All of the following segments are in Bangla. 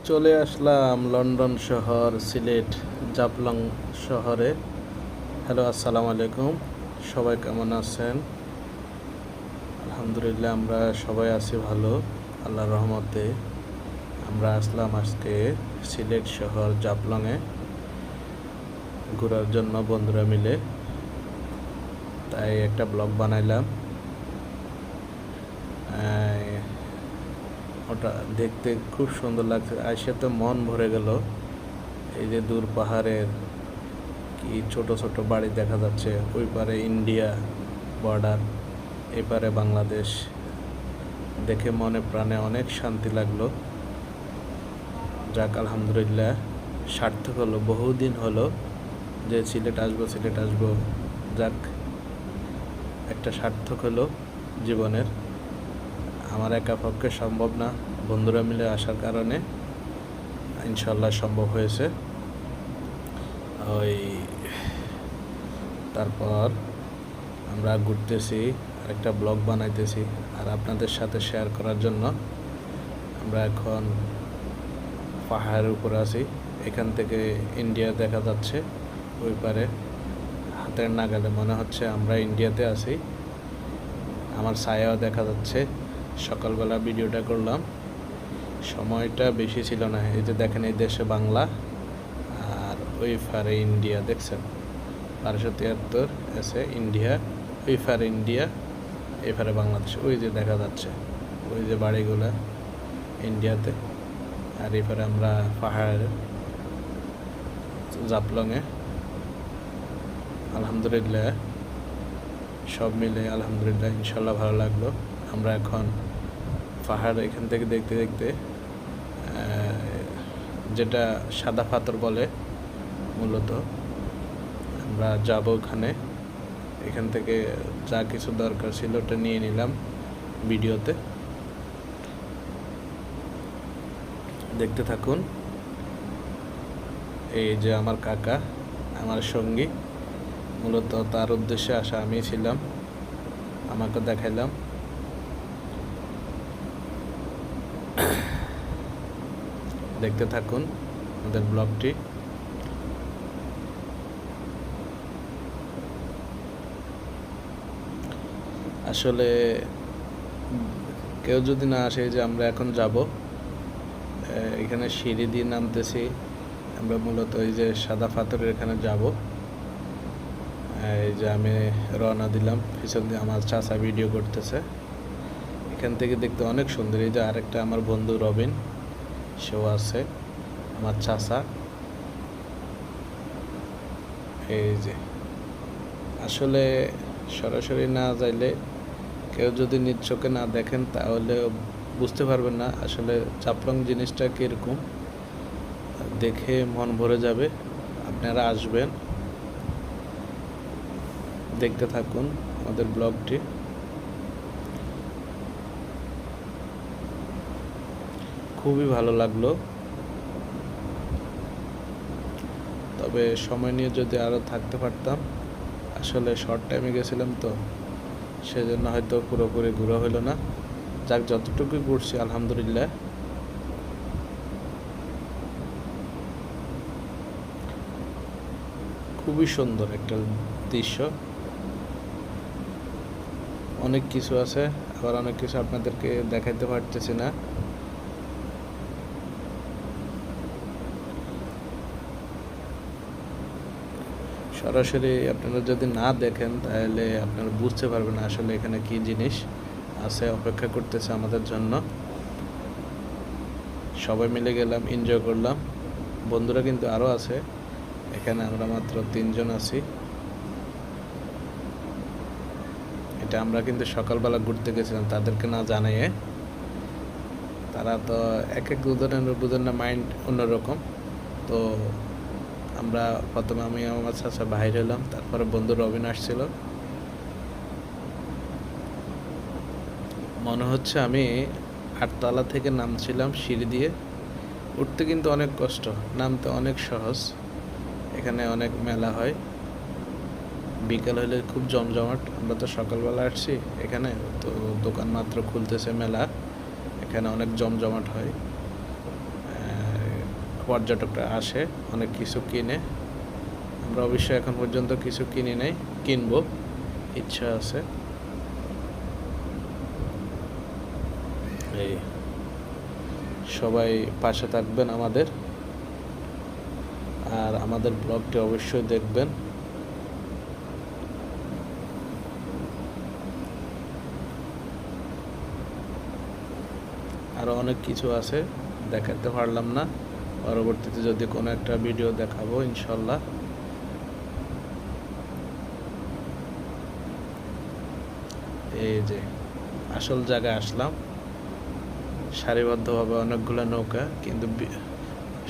চলে আসলাম লন্ডন শহর সিলেট জাফলং শহরে। হ্যালো, আসসালামু আলাইকুম। সবাই কেমন আছেন? আলহামদুলিল্লাহ, আমরা সবাই আছি ভালো, আল্লাহর রহমতে। আমরা আসলাম আজকে সিলেট শহর জাফলংয়ে ঘোরার জন্য বন্ধুরা মিলে, তাই একটা ব্লগ বানাইলাম। ওটা দেখতে খুব সুন্দর লাগছে, আইসে তো মন ভরে গেল। এই যে দূর পাহাড়ের কি ছোট ছোট বাড়ি দেখা যাচ্ছে, ওই পারে ইন্ডিয়া বর্ডার, এই পারে বাংলাদেশ। দেখে মনে প্রাণে অনেক শান্তি লাগলো। যাক, আলহামদুলিল্লাহ, সার্থক হলো। বহুদিন হলো যে সিলেট আসবো। যাক, একটা সার্থক হলো জীবনের। আমার একা পক্ষে সম্ভব না, বন্ধুরা মিলে আসার কারণে ইনশাল্লাহ সম্ভব হয়েছে। ওই তারপর আমরা ঘুরতেছি, একটা ব্লগ বানাইতেছি আর আপনাদের সাথে শেয়ার করার জন্য। আমরা এখন পাহাড়ের উপর আছি, এখান থেকে ইন্ডিয়া দেখা যাচ্ছে। ওই পারে হাতের নাগালে মনে হচ্ছে আমরা ইন্ডিয়াতে আছি। আমার ছায়াও দেখা যাচ্ছে। সকালবেলা ভিডিওটা করলাম, সময়টা বেশি ছিল না। এই যে দেখেন, এই দেশে বাংলা আর ওই পারে ইন্ডিয়া, দেখছেন 1273 আছে ইন্ডিয়া, ওই পারে ইন্ডিয়া, এই পারে বাংলাদেশ। ওই যে দেখা যাচ্ছে ওই যে বাড়িগুলা ইন্ডিয়াতে, আর এই পারে আমরা পাহাড়ে জাফলংয়ে। আলহামদুলিল্লাহ, সব মিলে আলহামদুলিল্লাহ ইনশাল্লাহ ভালো লাগলো। আমরা এখন পাহাড় এখান থেকে দেখতে দেখতে, যেটা সাদা পাথর বলে মূলত, আমরা যাব ওখানে। এখান থেকে যা কিছু দরকার ছিল ওটা নিয়ে নিলাম ভিডিওতে, দেখতে থাকুন। এই যে আমার কাকা, আমার সঙ্গী, মূলত তার উদ্দেশ্যে আসা আমি ছিলাম, আমাকে দেখাইলাম। দেখতে থাকুন আমাদের ব্লগটি। আসলে কেউ যদি না আসে, যে আমরা এখন যাব, এখানে সিঁড়ি দিয়ে নামতেছি আমরা। মূলত এই যে সাদা পাথরের এখানে যাব। এই যে আমি রওনা দিলাম, পিছন দিয়ে আমার চাচা ভিডিও করতেছে। এখান থেকে দেখতে অনেক সুন্দর। এই যে আরেকটা আমার বন্ধু রবিন, সেও আছে, আমার চাচা। এই যে আসলে সরাসরি না যাইলে, কেউ যদি নিজ চোখে না দেখেন, তাহলে বুঝতে পারবেন না আসলে জাফলং জিনিসটা কীরকম। দেখে মন ভরে যাবে। আপনারা আসবেন, দেখতে থাকুন আমাদের ব্লগটি। খুবই ভালো লাগলো। তবে সময় নিয়ে যদি আরও থাকতে পারতাম। আসলে শর্ট টাইমে গেছিলাম তো, সেজন্য হয়তো পুরোপুরি ঘোরা হলো না। যাক, যতটুকুই ঘুরছি আলহামদুলিল্লাহ। খুবই সুন্দর একটা দৃশ্য। অনেক কিছু আছে, আবার অনেক কিছু আপনাদেরকে দেখাইতে পারতেছি না। সরাসরি আপনারা যদি না দেখেন, তাহলে আপনারা বুঝতে পারবেন আসলে এখানে কি জিনিস আছে, অপেক্ষা করতেছে আমাদের জন্য। সবাই মিলে গেলাম, এনজয় করলাম। বন্ধুরা কিন্তু আরও আছে, এখানে আমরা মাত্র 3 জন আছি। এটা আমরা কিন্তু সকালবেলা ঘুরতে গেছিলাম, তাদেরকে না জানিয়ে। তারা তো এক এক দুজনের মাইন্ড অন্যরকম। তো আমরা প্রথমে আমি আমার চাচা বাইরে হলাম, তারপরে বন্ধু রবিন আসছিল। মনে হচ্ছে আমি 8তলা থেকে নামছিলাম সিঁড়ি দিয়ে। উঠতে কিন্তু অনেক কষ্ট, নামতে অনেক সহজ। এখানে অনেক মেলা হয়, বিকাল হলে খুব জমজমাট। আমরা তো সকালবেলা আসছি এখানে, তো দোকান মাত্র খুলতেছে মেলা, এখানে অনেক জমজমাট হয়। পর্যটকরা আসে অনেক কিছু কিনে। আমরা অবশ্যই এখন পর্যন্ত কিছু কিনি নাই, কিনবো, ইচ্ছা আছে। এই সবাই পাশে থাকবেন আমাদের, আর আমাদের ব্লগটি অবশ্যই দেখবেন। আরও অনেক কিছু আছে, দেখাতে পারলাম না, পরবর্তীতে যদি কোনো একটা ভিডিও দেখাবো ইনশাল্লাহ। এই যে আসল জায়গায় আসলাম, সারিবদ্ধভাবে অনেকগুলো নৌকা, কিন্তু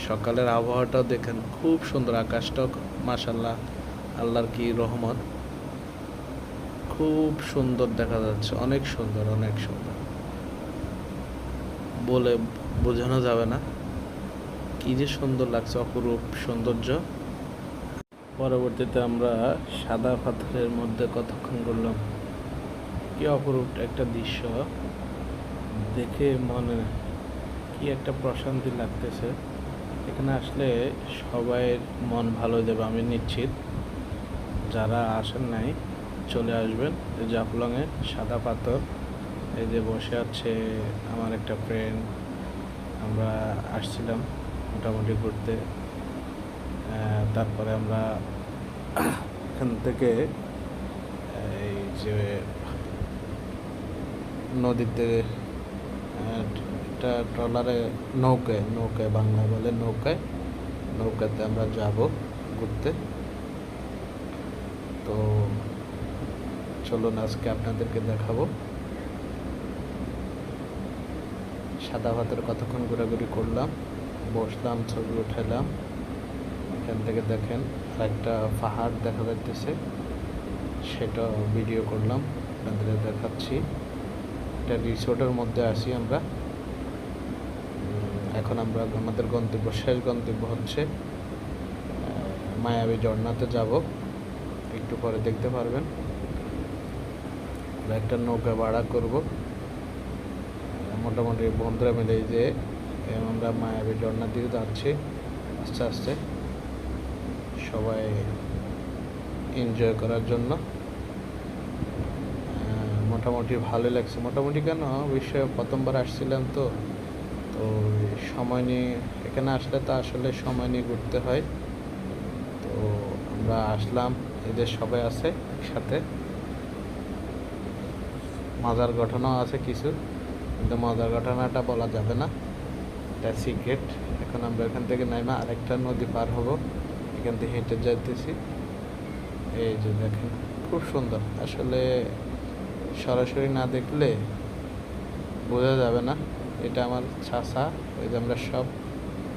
সকালের আবহাওয়াটাও দেখেন খুব সুন্দর, আকাশটাও মাশাল্লাহ, আল্লাহর কি রহমত, খুব সুন্দর দেখা যাচ্ছে, অনেক সুন্দর, অনেক সুন্দর, বলে বোঝানো যাবে না কি যে সুন্দর লাগছে, অপরূপ সৌন্দর্য। পরবর্তীতে আমরা সাদা পাথরের মধ্যে কতক্ষণ করলাম, কি অপরূপ একটা দৃশ্য, দেখে মনে কি একটা প্রশান্তি লাগতেছে। এখানে আসলে সবাইয়ের মন ভালো হয়ে যাবে আমি নিশ্চিত। যারা আসেন নাই চলে আসবেন। জাফলংয়ে সাদা পাথর, এই যে বসে আছে আমার একটা ফ্রেন্ড, আমরা আসছিলাম মোটামুটি ঘুরতে। তারপরে আমরা এখান থেকে এই যে নদীতে একটা ট্রলারে, নৌকায় বাংলা বলে নৌকাতে আমরা যাব ঘুরতে। তো চলুন আজকে আপনাদেরকে দেখাবো সাদা পাথরে কতক্ষণ ঘোরাঘুরি করলাম, বসলাম, ছবি উঠালাম। এখান থেকে দেখেন একটা পাহাড় দেখা যাচ্ছে, সেটা ভিডিও করলাম, আপনাদের দেখাচ্ছি। একটা রিসোর্টের মধ্যে আসি আমরা এখন। আমরা আমাদের শেষ গন্তব্য হচ্ছে মায়াবী ঝর্ণাতে যাব, একটু পরে দেখতে পারবেন। আমরা একটা নৌকা ভাড়া করব, মোটামুটি বন্ধুরা মিলে যে আমরা মায়াবী ঝর্ণার দিকে যাচ্ছি আস্তে আস্তে, সবাই এনজয় করার জন্য। মোটামুটি ভালো লাগছে, মোটামুটি কেন, অবশ্যই প্রথমবার আসছিলাম তো সময় নিয়ে এখানে আসলে তো আসলে সময় নিয়ে ঘুরতে হয়। তো আমরা আসলাম, এদের সবাই আছে একসাথে, মজার ঘটনাও আছে কিছু, কিন্তু মজার ঘটনাটা বলা যাবে না, এটা সিক্রেট। এখন আমরা এখান থেকে নাইমা আরেকটা নদী পার হব, এখান থেকে হেঁটে যাইতেছি। এই যে দেখেন খুব সুন্দর, আসলে সরাসরি না দেখলে বোঝা যাবে না। এটা আমার চাচা, ওই যে আমরা সব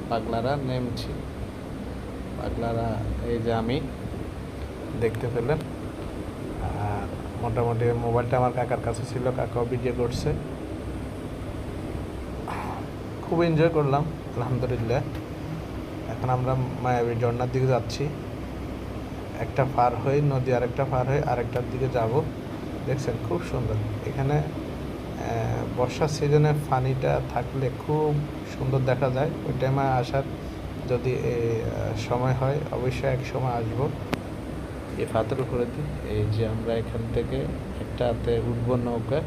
পাগলারা নেমছি, পাগলারা, এই যে আমি দেখতে পেলেন। আর মোটামুটি মোবাইলটা আমার কাকার কাছে ছিল, কাকাও ভিডিও করছে, খুব এনজয় করলাম আলহামদুলিল্লাহ। এখন আমরা মায়াবী ঝর্ণার দিকে যাচ্ছি, একটা পার হয়ে নদী, আরেকটা পার হয়ে আরেকটার দিকে যাব। দেখছেন খুব সুন্দর, এখানে বর্ষার সিজনে পানিটা থাকলে খুব সুন্দর দেখা যায়। ওই টাইমে আসার যদি সময় হয় অবশ্যই এক সময় আসবো। এই পাথর উপরে দিই, এই যে আমরা এখান থেকে একটাতে উঠবো নৌকা,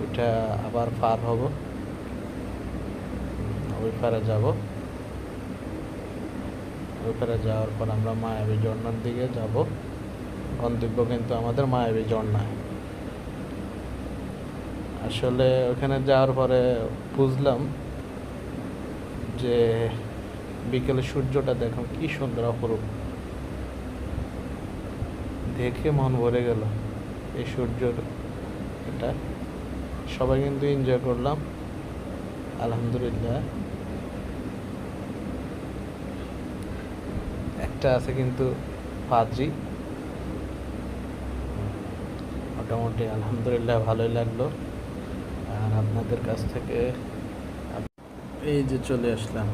ওইটা আবার পার হব, ওই পারে যাব। ওই পারে যাওয়ার পর আমরা মায়াবী ঝর্ণার দিকে যাব। গন্তব্য কিন্তু আমাদের মায়াবী ঝর্ণা। আসলে ওখানে যাওয়ার পরে বুঝলাম যে বিকেলে সূর্যটা দেখুন কি সুন্দর, অপরূপ, দেখে মন ভরে গেল এই সূর্যর। এটা সবাই কিন্তু এনজয় করলাম আলহামদুলিল্লাহ। একটা আছে কিন্তু পাদ্রি, মোটামুটি আলহামদুলিল্লাহ ভালোই লাগলো। আর আপনাদের কাছ থেকে এই যে চলে আসলাম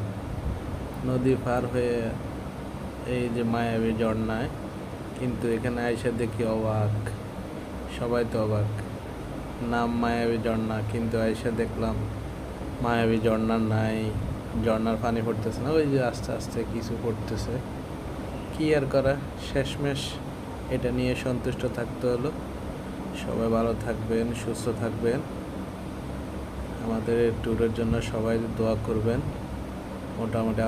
নদী পার হয়ে, এই যে মায়াবী ঝর্ণায়। কিন্তু এখানে আইসা দেখি অবাক, সবাই তো অবাক, নাম মায়াবী ঝর্ণা, কিন্তু আইসা দেখলাম মায়াবী ঝর্ণা নাই, ঝর্ণার পানি পড়তেছে না, ওই যে আস্তে আস্তে কিছু পড়তেছে, কি আর করা, শেষমেশ এটা নিয়ে সন্তুষ্ট থাকতে হলো। সবাই ভালো থাকবেন, সুস্থ থাকবেন, আমাদের ট্যুরের জন্য সবাই দোয়া করবেন। মোটামুটি